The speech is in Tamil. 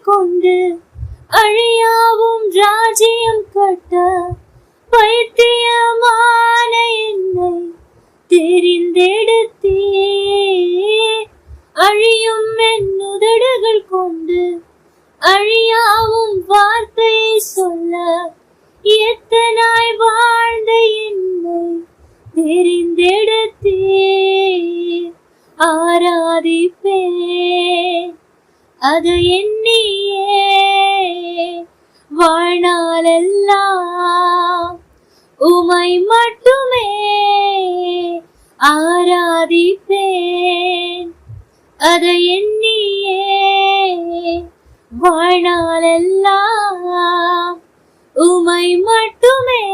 கொண்டு அழியாவும் ராஜ்யம் கட்ட பைத்தியமான என்னை தெரிந்தெடுத்தே. அழியும் என் உதடுகள் கொண்டு அழியாவும் வார்த்தை சொல்ல எத்தனாய் வாழ்ந்த என்னை தெரிந்தெடுத்தே. ஆராதிப்பேன் அது எண்ணியே வாழ்நாளெல்லாம் உமை மட்டுமே. ஆராதிப்பேன் அது எண்ணியே வாழ்நாளெல்லாம் உமை மட்டுமே.